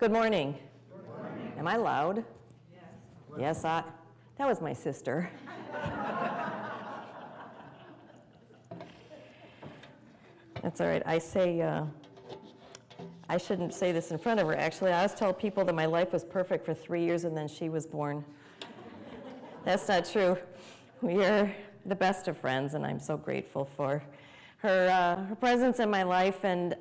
Good morning. Good morning. Am I loud? Yes. That was my sister. That's all right. I shouldn't say this in front of her, actually. I always tell people that my life was perfect for 3 years and then she was born. That's not true. We are the best of friends, and I'm so grateful for her presence in my life. And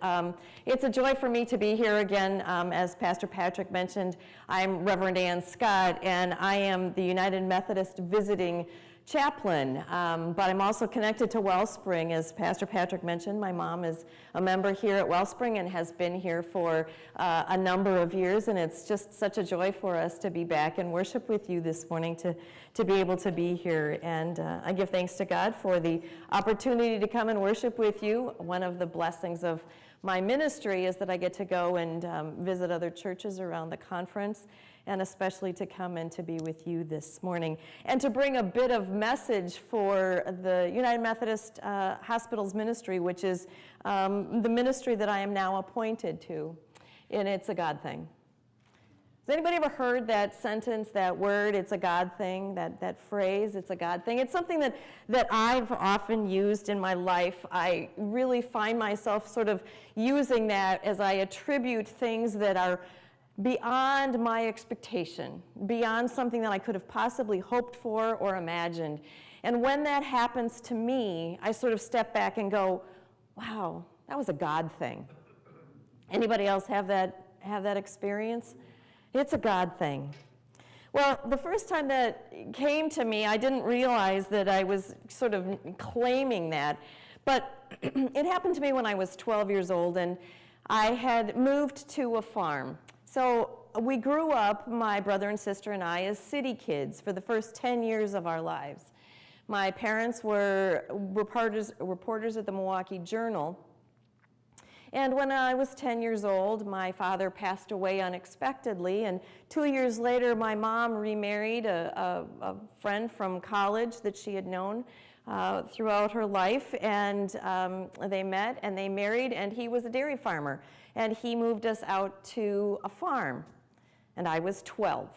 it's a joy for me to be here again. As Pastor Patrick mentioned, I'm Reverend Ann Scott, and I am the United Methodist visiting chaplain, but I'm also connected to Wellspring. As Pastor Patrick mentioned, my mom is a member here at Wellspring and has been here for a number of years, and it's just such a joy for us to be back and worship with you this morning, to be able to be here. And I give thanks to God for the opportunity to come and worship with you. One of the blessings of my ministry is that I get to go and visit other churches around the conference, and especially to come and to be with you this morning, and to bring a bit of message for the United Methodist Hospitals ministry, which is the ministry that I am now appointed to, and it's a God thing. Has anybody ever heard that sentence, that word, it's a God thing, that phrase, it's a God thing? It's something that I've often used in my life. I really find myself sort of using that as I attribute things that are beyond my expectation, beyond something that I could have possibly hoped for or imagined. And when that happens to me, I sort of step back and go, wow, that was a God thing. Anybody else have that experience? It's a God thing. Well, the first time that came to me, I didn't realize that I was sort of claiming that, but it happened to me when I was 12 years old, and I had moved to a farm. So we grew up, my brother and sister and I, as city kids for the first 10 years of our lives. My parents were reporters at the Milwaukee Journal. And when I was 10 years old, my father passed away unexpectedly, and 2 years later, my mom remarried a friend from college that she had known throughout her life, and they met and they married, and he was a dairy farmer, and he moved us out to a farm, and I was 12.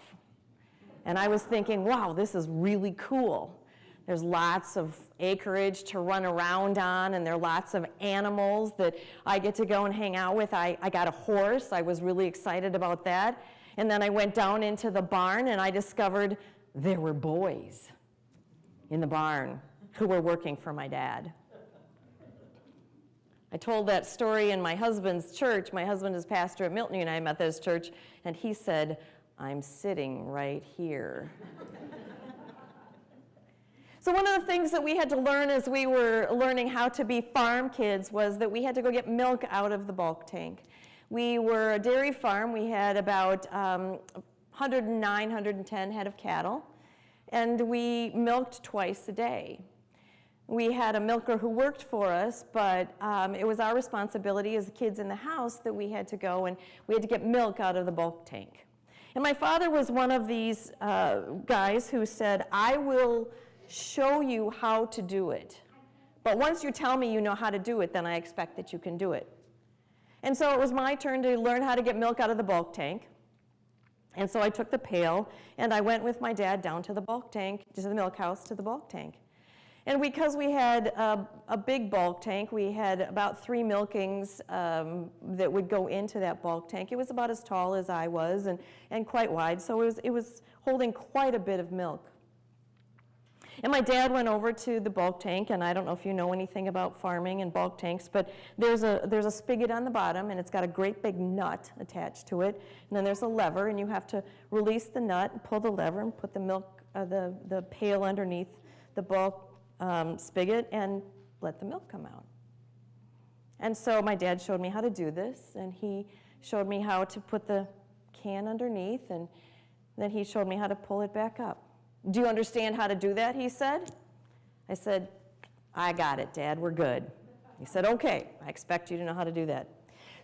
And I was thinking, wow, this is really cool. There's lots of acreage to run around on, and there are lots of animals that I get to go and hang out with. I got a horse. I was really excited about that. And then I went down into the barn, and I discovered there were boys in the barn who were working for my dad. I told that story in my husband's church. My husband is pastor at Milton United Methodist Church, and he said, I'm sitting right here. So one of the things that we had to learn as we were learning how to be farm kids was that we had to go get milk out of the bulk tank. We were a dairy farm. We had about 109, 110 head of cattle, and we milked twice a day. We had a milker who worked for us, but it was our responsibility as the kids in the house that we had to go and we had to get milk out of the bulk tank. And my father was one of these guys who said, I will show you how to do it. But once you tell me you know how to do it, then I expect that you can do it. And so it was my turn to learn how to get milk out of the bulk tank. And so I took the pail and I went with my dad down to the bulk tank, to the milk house, to the bulk tank. And because we had a big bulk tank, we had about 3 milkings that would go into that bulk tank. It was about as tall as I was and quite wide, so it was holding quite a bit of milk. And my dad went over to the bulk tank, and I don't know if you know anything about farming and bulk tanks, but there's a spigot on the bottom, and it's got a great big nut attached to it. And then there's a lever, and you have to release the nut, and pull the lever, and put the milk, the pail underneath the bulk spigot, and let the milk come out. And so my dad showed me how to do this, and he showed me how to put the can underneath, and then he showed me how to pull it back up. Do you understand how to do that, he said? I said, I got it, Dad, we're good. He said, okay, I expect you to know how to do that.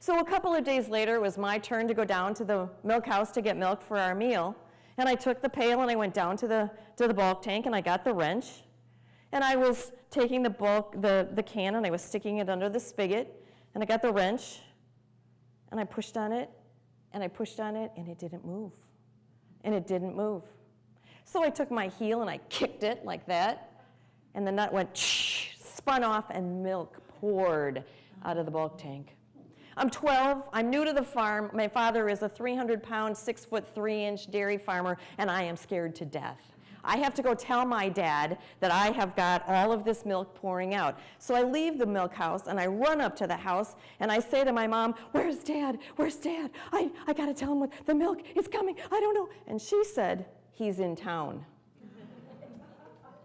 So a couple of days later, it was my turn to go down to the milk house to get milk for our meal. And I took the pail and I went down to the bulk tank and I got the wrench. And I was taking the can and I was sticking it under the spigot. And I got the wrench and I pushed on it And I pushed on it, and it didn't move. And it didn't move. So I took my heel and I kicked it like that, and the nut went spun off, and milk poured out of the bulk tank. I'm 12, I'm new to the farm. My father is a 300-pound, 6'3" dairy farmer, and I am scared to death. I have to go tell my dad that I have got all of this milk pouring out. So I leave the milk house and I run up to the house and I say to my mom, "Where's Dad? Where's Dad? I got to tell him what the milk is coming. I don't know." And she said, "He's in town."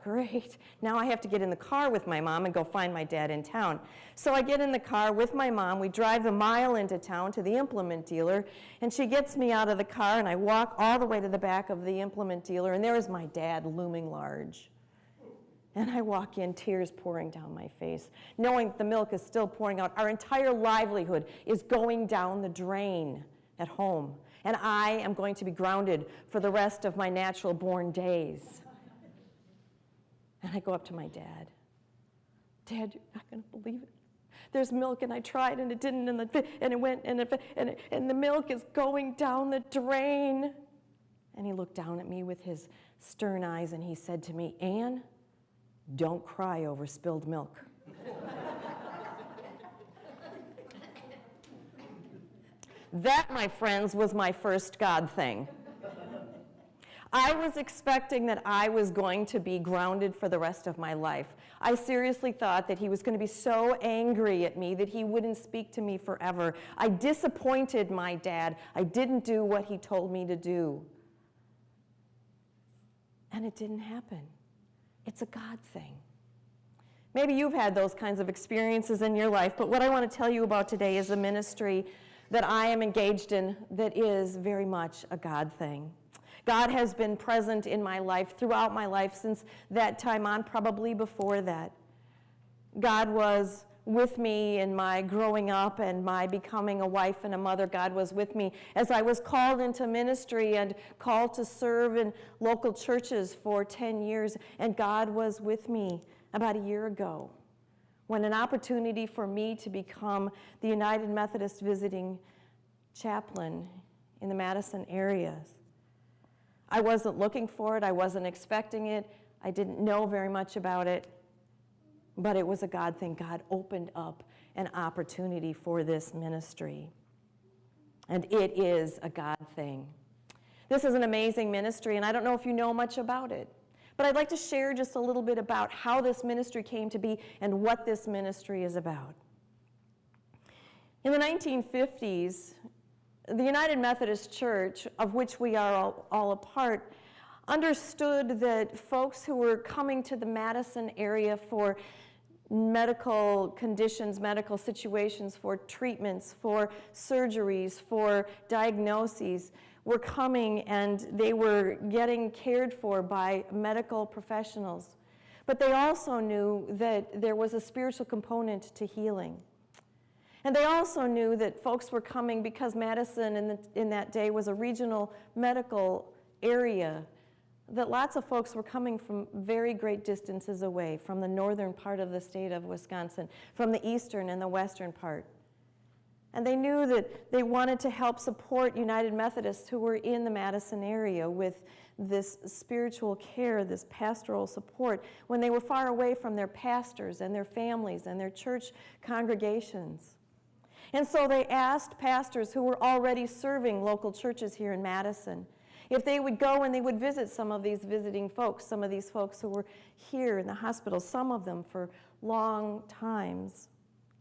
Great. Now I have to get in the car with my mom and go find my dad in town. So I get in the car with my mom. We drive a mile into town to the implement dealer, and she gets me out of the car, and I walk all the way to the back of the implement dealer, and there is my dad looming large. And I walk in, tears pouring down my face, knowing that the milk is still pouring out. Our entire livelihood is going down the drain at home, and I am going to be grounded for the rest of my natural-born days. And I go up to my dad. "Dad, you're not going to believe it. There's milk, and I tried, and it didn't, and it went, and the milk is going down the drain." And he looked down at me with his stern eyes, and he said to me, "Ann, don't cry over spilled milk." That, my friends, was my first God thing. I was expecting that I was going to be grounded for the rest of my life. I seriously thought that he was going to be so angry at me that he wouldn't speak to me forever. I disappointed my dad. I didn't do what he told me to do. And it didn't happen. It's a God thing. Maybe you've had those kinds of experiences in your life, but what I want to tell you about today is a ministry that I am engaged in that is very much a God thing. God has been present in my life throughout my life since that time on, probably before that. God was with me in my growing up and my becoming a wife and a mother. God was with me as I was called into ministry and called to serve in local churches for 10 years. And God was with me about a year ago when an opportunity for me to become the United Methodist visiting chaplain in the Madison area. I wasn't looking for it. I wasn't expecting it. I didn't know very much about it, but it was a God thing. God opened up an opportunity for this ministry, and it is a God thing. This is an amazing ministry, and I don't know if you know much about it, but I'd like to share just a little bit about how this ministry came to be and what this ministry is about. In the 1950s, the United Methodist Church, of which we are all a part, understood that folks who were coming to the Madison area for medical conditions, medical situations, for treatments, for surgeries, for diagnoses, were coming and they were getting cared for by medical professionals. But they also knew that there was a spiritual component to healing. And they also knew that folks were coming because Madison in that day was a regional medical area, that lots of folks were coming from very great distances away, from the northern part of the state of Wisconsin, from the eastern and the western part. And they knew that they wanted to help support United Methodists who were in the Madison area with this spiritual care, this pastoral support, when they were far away from their pastors and their families and their church congregations. And so they asked pastors who were already serving local churches here in Madison if they would go and they would visit some of these visiting folks, some of these folks who were here in the hospital, some of them for long times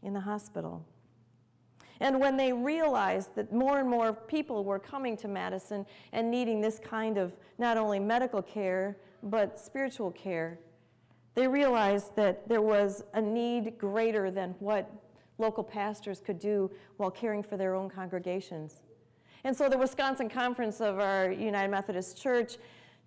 in the hospital. And when they realized that more and more people were coming to Madison and needing this kind of not only medical care, but spiritual care, they realized that there was a need greater than what local pastors could do while caring for their own congregations. And so the Wisconsin Conference of our United Methodist Church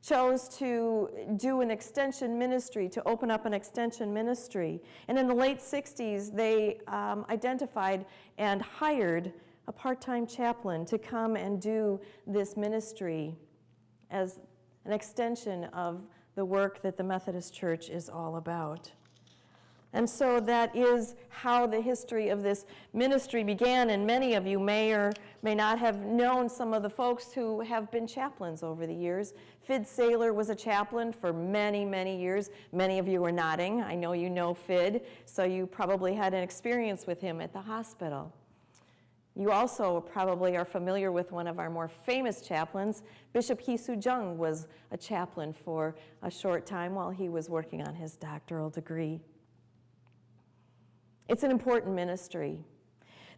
chose to do an extension ministry, to open up an extension ministry. And in the late 60s, they identified and hired a part-time chaplain to come and do this ministry as an extension of the work that the Methodist Church is all about. And so that is how the history of this ministry began, and many of you may or may not have known some of the folks who have been chaplains over the years. Fid Saylor was a chaplain for many, many years. Many of you are nodding. I know you know Fid, so you probably had an experience with him at the hospital. You also probably are familiar with one of our more famous chaplains. Bishop Hee-Soo Jung was a chaplain for a short time while he was working on his doctoral degree. It's an important ministry.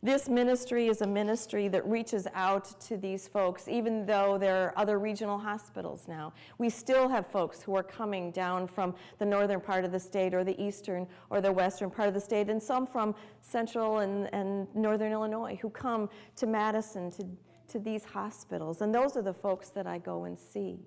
This ministry is a ministry that reaches out to these folks, even though there are other regional hospitals now. We still have folks who are coming down from the northern part of the state or the eastern or the western part of the state, and some from central and northern Illinois who come to Madison to these hospitals. And those are the folks that I go and see.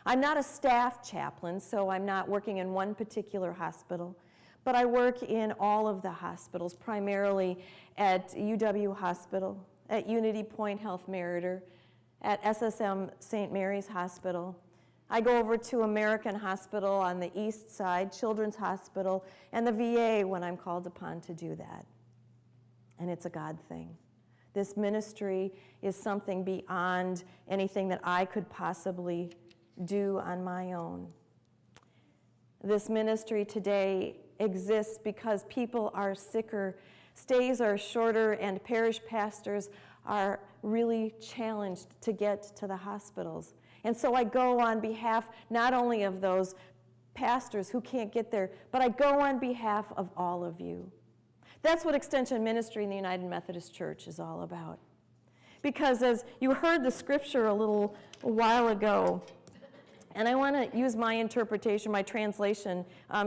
I'm not a staff chaplain, so I'm not working in one particular hospital. But I work in all of the hospitals, primarily at UW Hospital, at Unity Point Health Meriter, at SSM St. Mary's Hospital. I go over to American Hospital on the east side, Children's Hospital, and the VA when I'm called upon to do that. And it's a God thing. This ministry is something beyond anything that I could possibly do on my own. This ministry today exists because people are sicker, stays are shorter, and parish pastors are really challenged to get to the hospitals. And so I go on behalf not only of those pastors who can't get there, but I go on behalf of all of you. That's what Extension Ministry in the United Methodist Church is all about. Because as you heard the scripture a little while ago, and I want to use my interpretation, my translation,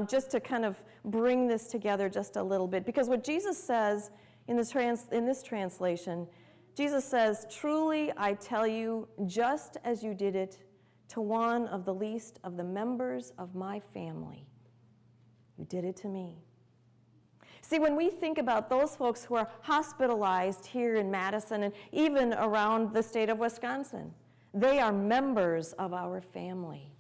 just to kind of bring this together just a little bit. Because what Jesus says in this translation, Jesus says, "Truly I tell you, just as you did it to one of the least of the members of my family, you did it to me." See, when we think about those folks who are hospitalized here in Madison and even around the state of Wisconsin, they are members of our family.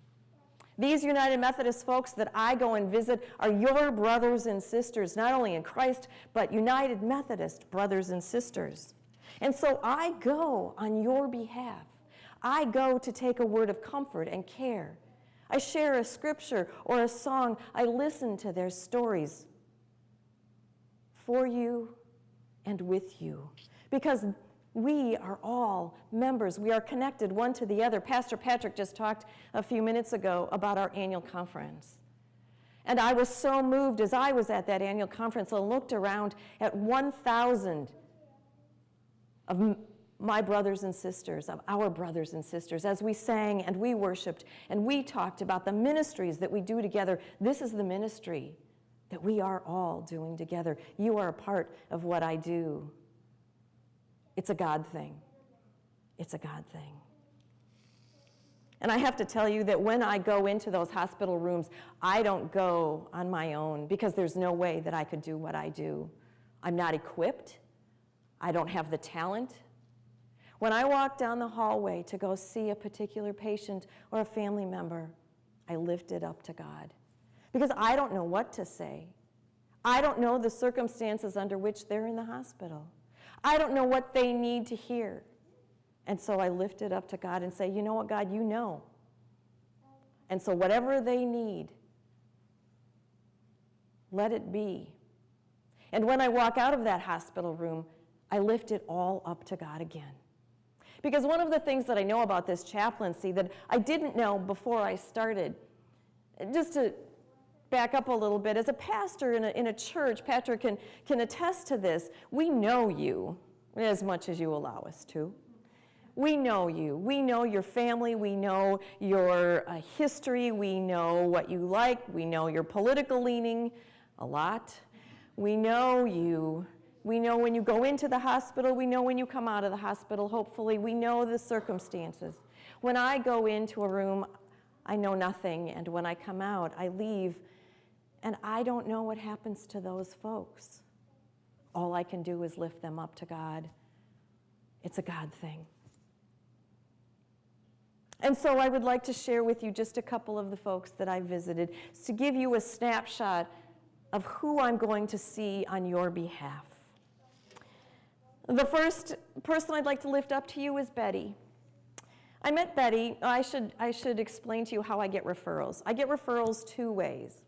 These United Methodist folks that I go and visit are your brothers and sisters, not only in Christ, but United Methodist brothers and sisters. And so I go on your behalf. I go to take a word of comfort and care. I share a scripture or a song. I listen to their stories for you and with you, because we are all members. We are connected one to the other. Pastor Patrick just talked a few minutes ago about our annual conference. And I was so moved as I was at that annual conference and looked around at 1,000 of my brothers and sisters, of our brothers and sisters, as we sang and we worshiped and we talked about the ministries that we do together. This is the ministry that we are all doing together. You are a part of what I do. It's a God thing. It's a God thing. And I have to tell you that when I go into those hospital rooms, I don't go on my own because there's no way that I could do what I do. I'm not equipped. I don't have the talent. When I walk down the hallway to go see a particular patient or a family member, I lift it up to God because I don't know what to say. I don't know the circumstances under which they're in the hospital. I don't know what they need to hear. And so I lift it up to God and say, you know what, God, you know. And so whatever they need, let it be. And when I walk out of that hospital room, I lift it all up to God again. Because one of the things that I know about this chaplaincy that I didn't know before I started, just to back up a little bit, as a pastor in a church, Patrick can attest to this, we know you as much as you allow us to. We know you. We know your family. We know your history. We know what you like. We know your political leaning a lot. We know you. We know when you go into the hospital. We know when you come out of the hospital, hopefully. We know the circumstances. When I go into a room, I know nothing, and when I come out, I leave, and I don't know what happens to those folks. All I can do is lift them up to God. It's a God thing. And so I would like to share with you just a couple of the folks that I visited to give you a snapshot of who I'm going to see on your behalf. The first person I'd like to lift up to you is Betty. I met Betty. I should explain to you how I get referrals. I get referrals two ways.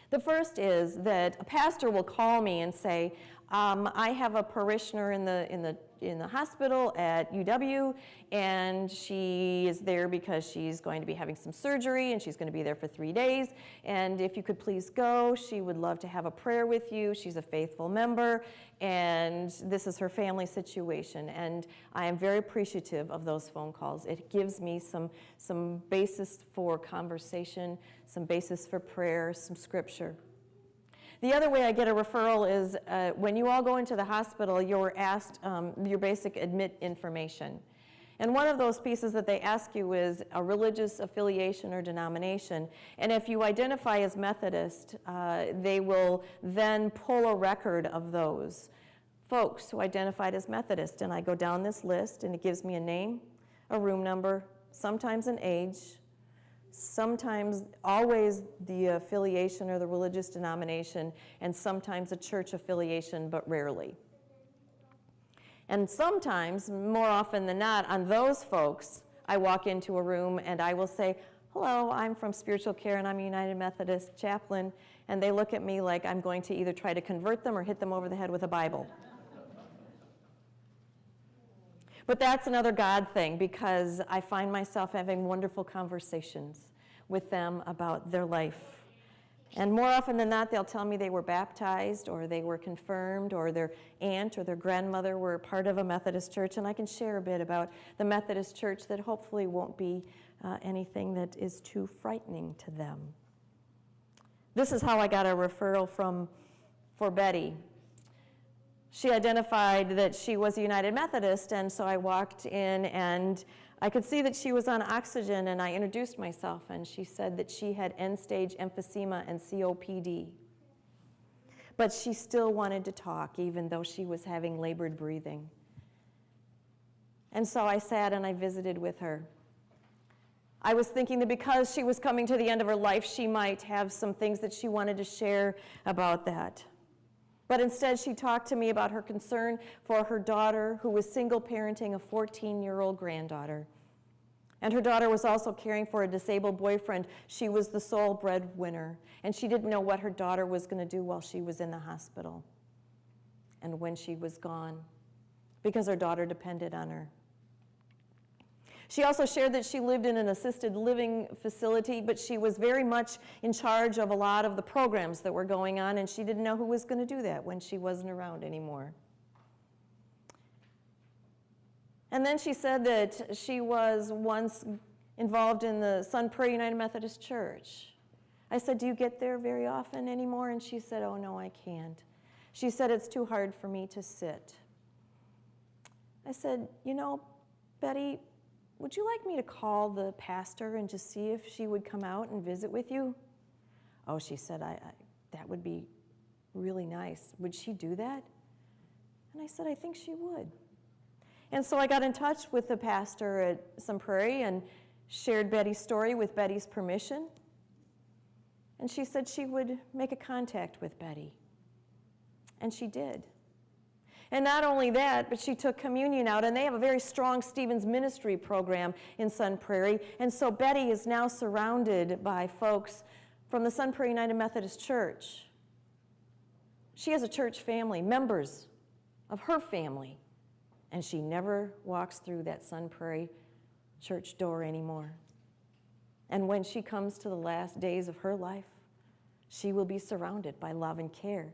The first is that a pastor will call me and say, I have a parishioner in the hospital at UW, and she is there because she's going to be having some surgery, and she's going to be there for 3 days, and if you could please go, she would love to have a prayer with you. She's a faithful member, and this is her family situation, and I am very appreciative of those phone calls. It gives me some basis for conversation, some basis for prayer, some scripture. The other way I get a referral is when you all go into the hospital, you're asked your basic admit information. And one of those pieces that they ask you is a religious affiliation or denomination. And if you identify as Methodist, they will then pull a record of those folks who identified as Methodist. And I go down this list, and it gives me a name, a room number, sometimes an age, sometimes, always the affiliation or the religious denomination, and sometimes a church affiliation, but rarely. And sometimes, more often than not, on those folks, I walk into a room and I will say, hello, I'm from Spiritual Care and I'm a United Methodist chaplain, and they look at me like I'm going to either try to convert them or hit them over the head with a Bible. But that's another God thing, because I find myself having wonderful conversations with them about their life. And more often than not, they'll tell me they were baptized, or they were confirmed, or their aunt or their grandmother were part of a Methodist church, and I can share a bit about the Methodist church that hopefully won't be anything that is too frightening to them. This is how I got a referral for Betty. She identified that she was a United Methodist, and so I walked in and I could see that she was on oxygen, and I introduced myself, and she said that she had end-stage emphysema and COPD. But she still wanted to talk, even though she was having labored breathing. And so I sat and I visited with her. I was thinking that because she was coming to the end of her life, she might have some things that she wanted to share about that. But instead, she talked to me about her concern for her daughter, who was single parenting a 14-year-old granddaughter. And her daughter was also caring for a disabled boyfriend. She was the sole breadwinner, and she didn't know what her daughter was going to do while she was in the hospital and when she was gone, because her daughter depended on her. She also shared that she lived in an assisted living facility, but she was very much in charge of a lot of the programs that were going on, and she didn't know who was going to do that when she wasn't around anymore. And then she said that she was once involved in the Sun Prairie United Methodist Church. I said, do you get there very often anymore? And she said, oh, no, I can't. She said, it's too hard for me to sit. I said, you know, Betty, would you like me to call the pastor and just see if she would come out and visit with you? Oh, she said, that would be really nice. Would she do that? And I said, I think she would. And so I got in touch with the pastor at Sun Prairie and shared Betty's story with Betty's permission. And she said she would make a contact with Betty. And she did. And not only that, but she took communion out, and they have a very strong Stevens ministry program in Sun Prairie. And so Betty is now surrounded by folks from the Sun Prairie United Methodist Church. She has a church family, members of her family, and she never walks through that Sun Prairie church door anymore. And when she comes to the last days of her life, she will be surrounded by love and care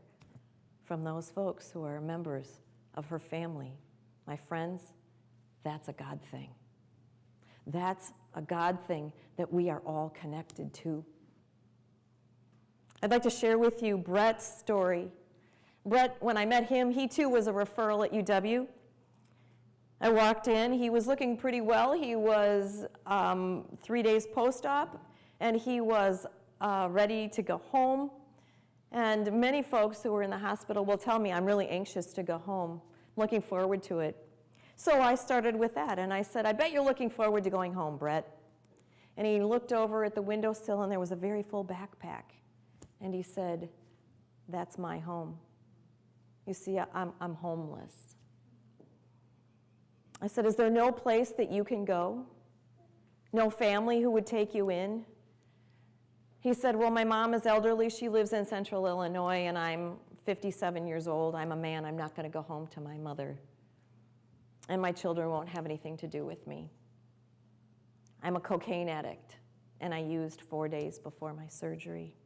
from those folks who are members of her family. My friends, that's a God thing. That's a God thing that we are all connected to. I'd like to share with you Brett's story. Brett, when I met him, he too was a referral at UW. I walked in, he was looking pretty well. He was 3 days post-op, and he was ready to go home. And many folks who were in the hospital will tell me, I'm really anxious to go home, looking forward to it. So I started with that, and I said, I bet you're looking forward to going home, Brett. And he looked over at the windowsill, and there was a very full backpack. And he said, "That's my home. You see, I'm homeless." I said, "Is there no place that you can go? No family who would take you in?" He said, "Well, my mom is elderly. She lives in central Illinois, and I'm 57 years old. I'm a man. I'm not going to go home to my mother. And my children won't have anything to do with me. I'm a cocaine addict, and I used 4 days before my surgery."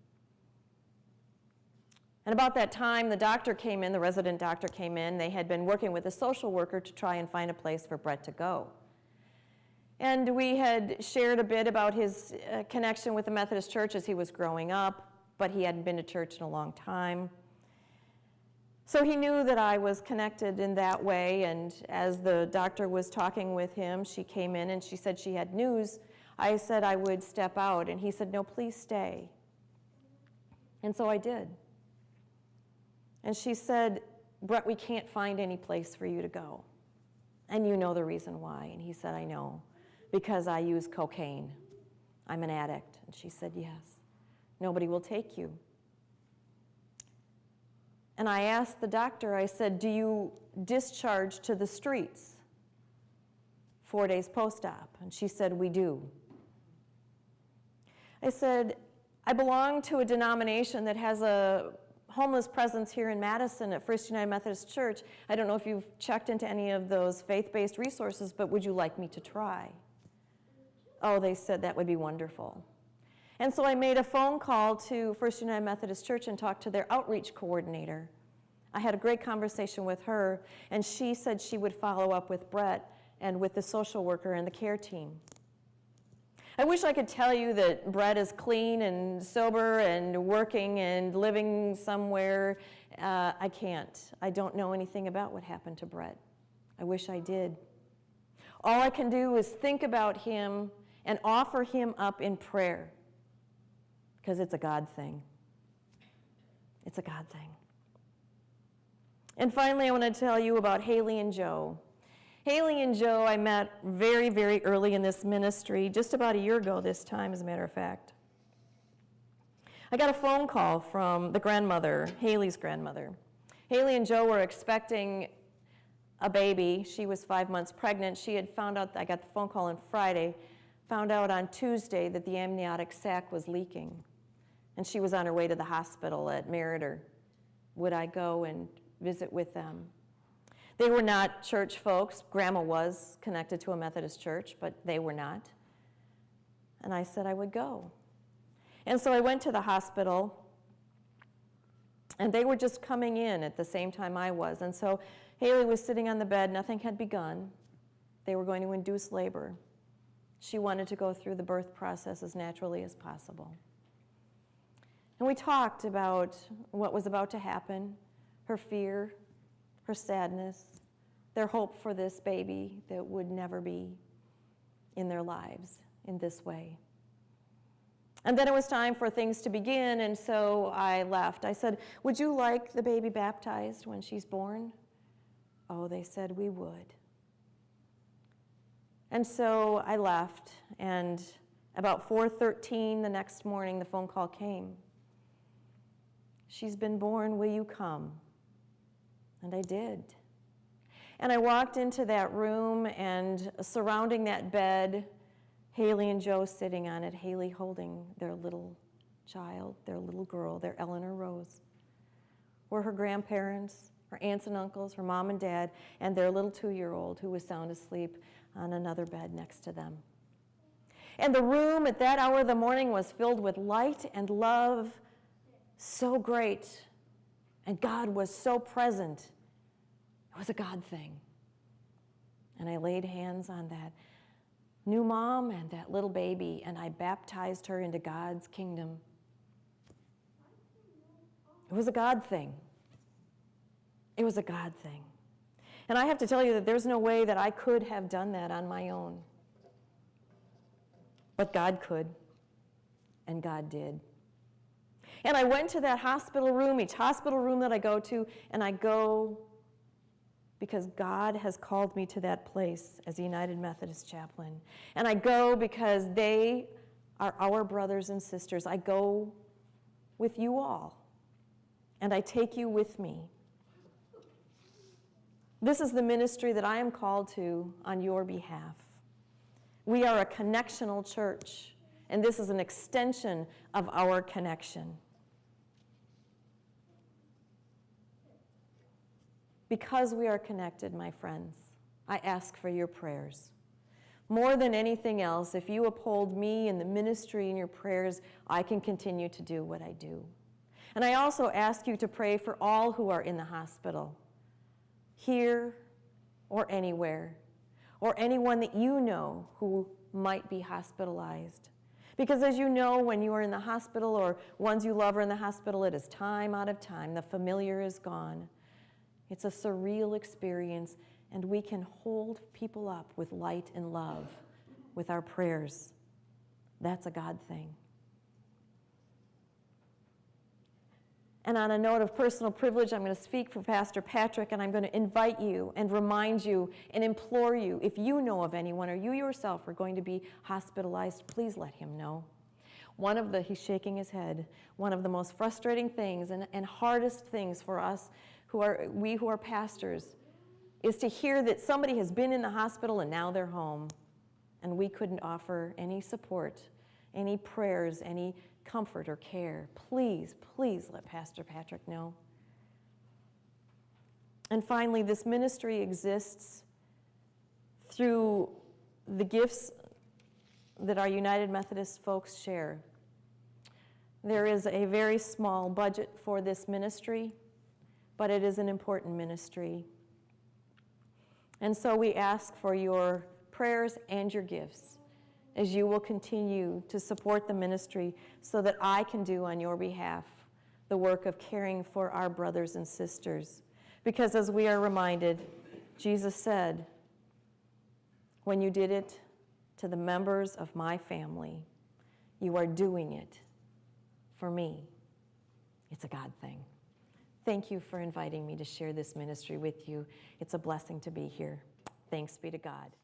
And about that time, the doctor came in, the resident doctor came in. They had been working with a social worker to try and find a place for Brett to go. And we had shared a bit about his connection with the Methodist Church as he was growing up, but he hadn't been to church in a long time. So he knew that I was connected in that way, and as the doctor was talking with him, she came in and she said she had news. I said I would step out, and he said, "No, please stay." And so I did. And she said, "Brett, we can't find any place for you to go. And you know the reason why." And he said, "I know, because I use cocaine. I'm an addict." And she said, "Yes, nobody will take you." And I asked the doctor, I said, "Do you discharge to the streets 4 days post-op?" And she said, "We do." I said, "I belong to a denomination that has a homeless presence here in Madison at First United Methodist Church. I don't know if you've checked into any of those faith-based resources, but would you like me to try?" Oh, they said that would be wonderful. And so I made a phone call to First United Methodist Church and talked to their outreach coordinator. I had a great conversation with her, and she said she would follow up with Brett and with the social worker and the care team. I wish I could tell you that Brett is clean and sober and working and living somewhere. I can't. I don't know anything about what happened to Brett. I wish I did. All I can do is think about him and offer him up in prayer, because it's a God thing. It's a God thing. And finally, I want to tell you about Haley and Joe. Haley and Joe I met very, very early in this ministry, just about a year ago this time, as a matter of fact. I got a phone call from the grandmother, Haley's grandmother. Haley and Joe were expecting a baby. She was 5 months pregnant. She had found out, I got the phone call on Friday, found out on Tuesday that the amniotic sac was leaking. And she was on her way to the hospital at Meriter. Would I go and visit with them? They were not church folks. Grandma was connected to a Methodist church, but they were not. And I said I would go. And so I went to the hospital, and they were just coming in at the same time I was. And so Haley was sitting on the bed. Nothing had begun. They were going to induce labor. She wanted to go through the birth process as naturally as possible. And we talked about what was about to happen, her fear, her sadness, their hope for this baby that would never be in their lives in this way. And then it was time for things to begin, and so I left. I said, "Would you like the baby baptized when she's born?" Oh, they said we would. And so I left, and about 4:13 the next morning, the phone call came. "She's been born, will you come?" And I did. And I walked into that room, and surrounding that bed, Haley and Joe sitting on it, Haley holding their little child, their little girl, their Eleanor Rose, were her grandparents, her aunts and uncles, her mom and dad, and their little 2-year-old who was sound asleep on another bed next to them. And the room at that hour of the morning was filled with light and love, so great. And God was so present. It was a God thing. And I laid hands on that new mom and that little baby, and I baptized her into God's kingdom. It was a God thing. It was a God thing. And I have to tell you that there's no way that I could have done that on my own. But God could, and God did. And I went to that hospital room, each hospital room that I go to, and I go because God has called me to that place as a United Methodist chaplain. And I go because they are our brothers and sisters. I go with you all, and I take you with me. This is the ministry that I am called to on your behalf. We are a connectional church, and this is an extension of our connection. Because we are connected, my friends, I ask for your prayers. More than anything else, if you uphold me and the ministry in your prayers, I can continue to do what I do. And I also ask you to pray for all who are in the hospital, here or anywhere, or anyone that you know who might be hospitalized. Because as you know, when you are in the hospital or ones you love are in the hospital, it is time out of time. The familiar is gone. It's a surreal experience, and we can hold people up with light and love with our prayers. That's a God thing. And on a note of personal privilege, I'm going to speak for Pastor Patrick, and I'm going to invite you and remind you and implore you, if you know of anyone or you yourself are going to be hospitalized, please let him know. He's shaking his head, one of the most frustrating things and hardest things for us who are pastors is to hear that somebody has been in the hospital and now they're home, and we couldn't offer any support, any prayers, any comfort or care. Please, please let Pastor Patrick know. And finally, this ministry exists through the gifts that our United Methodist folks share. There is a very small budget for this ministry, but it is an important ministry. And so we ask for your prayers and your gifts as you will continue to support the ministry so that I can do on your behalf the work of caring for our brothers and sisters. Because as we are reminded, Jesus said, when you did it to the members of my family, you are doing it for me. It's a God thing. Thank you for inviting me to share this ministry with you. It's a blessing to be here. Thanks be to God.